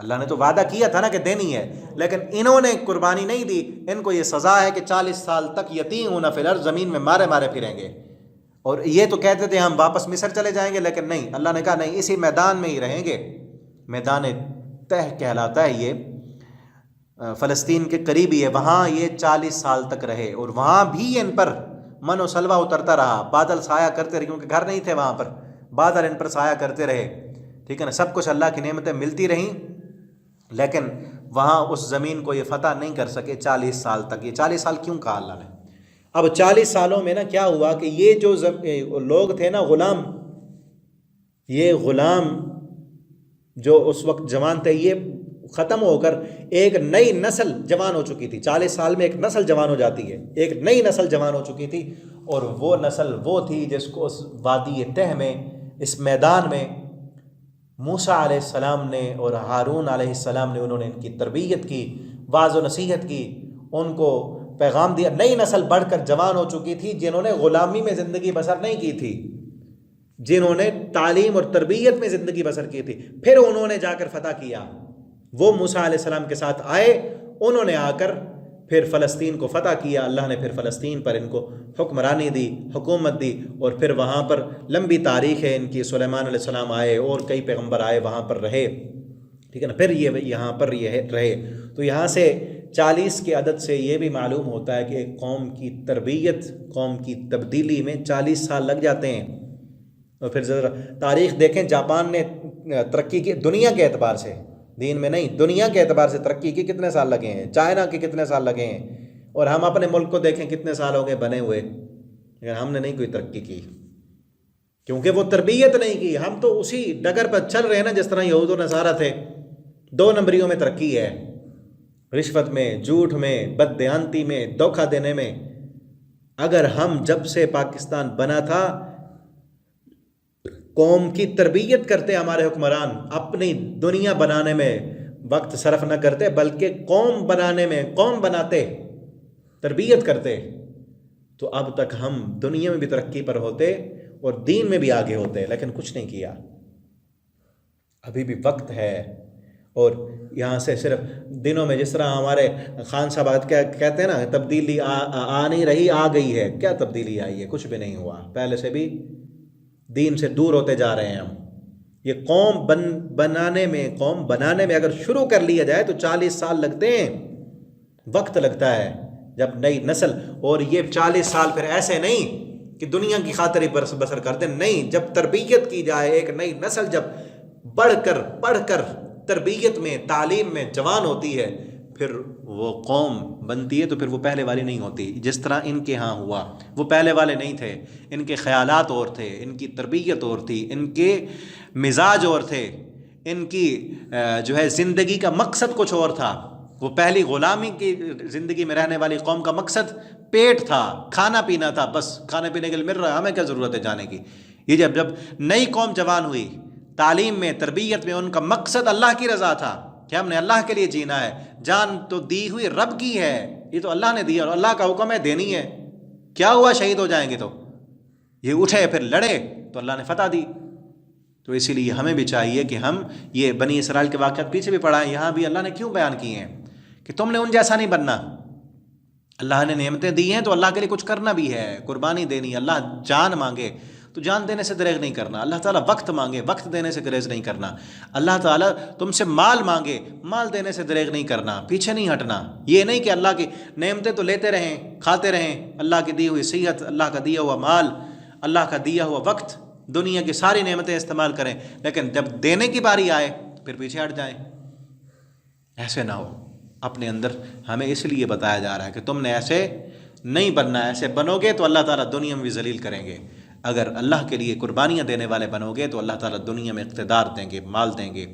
[SPEAKER 1] اللہ نے تو وعدہ کیا تھا نا کہ دینی ہے، لیکن انہوں نے قربانی نہیں دی، ان کو یہ سزا ہے کہ 40 سال تک یتیمون فی الارض، زمین میں مارے مارے پھریں گے۔ اور یہ تو کہتے تھے ہم واپس مصر چلے جائیں گے، لیکن نہیں، اللہ نے کہا نہیں، اسی میدان میں ہی رہیں گے۔ میدان تہ کہلاتا ہے یہ، فلسطین کے قریب ہی ہے، وہاں یہ 40 سال تک رہے، اور وہاں بھی ان پر من و سلوہ اترتا رہا، بادل سایہ کرتے رہے، کیونکہ گھر نہیں تھے وہاں پر، بادل ان پر سایہ کرتے رہے، ٹھیک ہے نا، سب کچھ اللہ کی نعمتیں ملتی رہیں، لیکن وہاں اس زمین کو یہ فتح نہیں کر سکے 40 سال تک۔ یہ 40 سال کیوں کہا اللہ نے؟ اب 40 سالوں میں نا کیا ہوا کہ یہ جو لوگ تھے نا غلام، یہ غلام جو اس وقت جوان تھے، یہ ختم ہو کر ایک نئی نسل جوان ہو چکی تھی۔ 40 سال میں ایک نسل جوان ہو جاتی ہے، ایک نئی نسل جوان ہو چکی تھی، اور وہ نسل وہ تھی جس کو اس وادی تہ میں، اس میدان میں موسیٰ علیہ السلام نے اور ہارون علیہ السلام نے، انہوں نے ان کی تربیت کی، واعظ و نصیحت کی، ان کو پیغام دیا۔ نئی نسل بڑھ کر جوان ہو چکی تھی، جنہوں نے غلامی میں زندگی بسر نہیں کی تھی، جنہوں نے تعلیم اور تربیت میں زندگی بسر کی تھی، پھر انہوں نے جا کر فتح کیا۔ وہ موسیٰ علیہ السلام کے ساتھ آئے، انہوں نے آ کر پھر فلسطین کو فتح کیا۔ اللہ نے پھر فلسطین پر ان کو حکمرانی دی، حکومت دی، اور پھر وہاں پر لمبی تاریخ ہے ان کی۔ سلیمان علیہ السلام آئے اور کئی پیغمبر آئے، وہاں پر رہے، ٹھیک ہے نا، پھر یہ یہاں پر یہ رہے۔ تو یہاں سے 40 کے عدد سے یہ بھی معلوم ہوتا ہے کہ ایک قوم کی تربیت، قوم کی تبدیلی میں 40 سال لگ جاتے ہیں۔ اور پھر ذرا تاریخ دیکھیں، جاپان نے ترقی کی دنیا کے اعتبار سے، دین میں نہیں، دنیا کے اعتبار سے ترقی کی کتنے سال لگے ہیں، چائنا کے کتنے سال لگے ہیں، اور ہم اپنے ملک کو دیکھیں کتنے سال ہو گئے بنے ہوئے، لیکن ہم نے نہیں کوئی ترقی کی، کیونکہ وہ تربیت نہیں کی۔ ہم تو اسی ڈگر پر چل رہے ہیں نا جس طرح یہود و نصارہ تھے۔ 2 نمبریوں میں ترقی ہے، رشوت میں، جھوٹ میں، بددیانتی میں، دھوکہ دینے میں۔ اگر ہم جب سے پاکستان بنا تھا قوم کی تربیت کرتے، ہمارے حکمران اپنی دنیا بنانے میں وقت صرف نہ کرتے، بلکہ قوم بنانے میں، قوم بناتے، تربیت کرتے، تو اب تک ہم دنیا میں بھی ترقی پر ہوتے اور دین میں بھی آگے ہوتے، لیکن کچھ نہیں کیا۔ ابھی بھی وقت ہے، اور یہاں سے صرف دنوں میں، جس طرح ہمارے خان صاحب کہتے ہیں نا، تبدیلی آ نہیں رہی، آ گئی ہے۔ کیا تبدیلی آئی ہے؟ کچھ بھی نہیں ہوا، پہلے سے بھی دین سے دور ہوتے جا رہے ہیں ہم۔ یہ قوم بنانے میں اگر شروع کر لیا جائے تو 40 سال لگتے ہیں، وقت لگتا ہے جب نئی نسل، اور یہ 40 سال پھر ایسے نہیں کہ دنیا کی خاطر ہی بسر کرتے، نہیں، جب تربیت کی جائے، ایک نئی نسل جب پڑھ کر تربیت میں، تعلیم میں جوان ہوتی ہے، پھر وہ قوم بنتی ہے، تو پھر وہ پہلے والی نہیں ہوتی۔ جس طرح ان کے ہاں ہوا، وہ پہلے والے نہیں تھے، ان کے خیالات اور تھے، ان کی تربیت اور تھی، ان کے مزاج اور تھے، ان کی جو ہے زندگی کا مقصد کچھ اور تھا۔ وہ پہلی غلامی کی زندگی میں رہنے والی قوم کا مقصد پیٹ تھا، کھانا پینا تھا، بس کھانے پینے کے لیے مل رہا ہے، ہمیں کیا ضرورت ہے جانے کی۔ یہ جب نئی قوم جوان ہوئی، تعلیم میں، تربیت میں، ان کا مقصد اللہ کی رضا تھا کہ ہم نے اللہ کے لیے جینا ہے، جان تو دی ہوئی رب کی ہے، یہ تو اللہ نے دی اور اللہ کا حکم ہے دینی ہے۔ کیا ہوا؟ شہید ہو جائیں گے۔ تو یہ اٹھے، پھر لڑے، تو اللہ نے فتح دی۔ تو اسی لیے ہمیں بھی چاہیے کہ ہم یہ بنی اسرائیل کے واقعات پیچھے بھی پڑھائیں، یہاں بھی اللہ نے کیوں بیان کیے ہیں کہ تم نے ان جیسا نہیں بننا۔ اللہ نے نعمتیں دی ہیں تو اللہ کے لیے کچھ کرنا بھی ہے، قربانی دینی۔ اللہ جان مانگے تو جان دینے سے دریغ نہیں کرنا، اللہ تعالیٰ وقت مانگے، وقت دینے سے گریز نہیں کرنا، اللہ تعالیٰ تم سے مال مانگے، مال دینے سے دریغ نہیں کرنا، پیچھے نہیں ہٹنا۔ یہ نہیں کہ اللہ کی نعمتیں تو لیتے رہیں، کھاتے رہیں، اللہ کی دی ہوئی صحت، اللہ کا دیا ہوا مال، اللہ کا دیا ہوا وقت، دنیا کی ساری نعمتیں استعمال کریں، لیکن جب دینے کی باری آئے پھر پیچھے ہٹ جائیں۔ ایسے نہ ہو اپنے اندر۔ ہمیں اس لیے بتایا جا رہا ہے کہ تم نے ایسے نہیں بننا، ایسے بنو گے تو اللہ تعالیٰ دنیا میں بھی ذلیل کریں گے، اگر اللہ کے لیے قربانیاں دینے والے بنو گے تو اللہ تعالیٰ دنیا میں اقتدار دیں گے، مال دیں گے،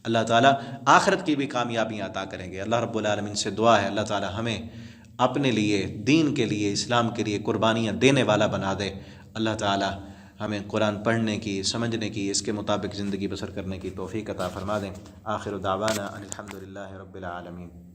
[SPEAKER 1] اللہ تعالیٰ آخرت کی بھی کامیابیاں عطا کریں گے۔ اللہ رب العالمین سے دعا ہے اللہ تعالیٰ ہمیں اپنے لیے، دین کے لیے، اسلام کے لیے قربانیاں دینے والا بنا دے۔ اللہ تعالیٰ ہمیں قرآن پڑھنے کی، سمجھنے کی، اس کے مطابق زندگی بسر کرنے کی توفیق عطا فرما دیں۔ آخر دعوانا ان الحمد للہ رب العالمین۔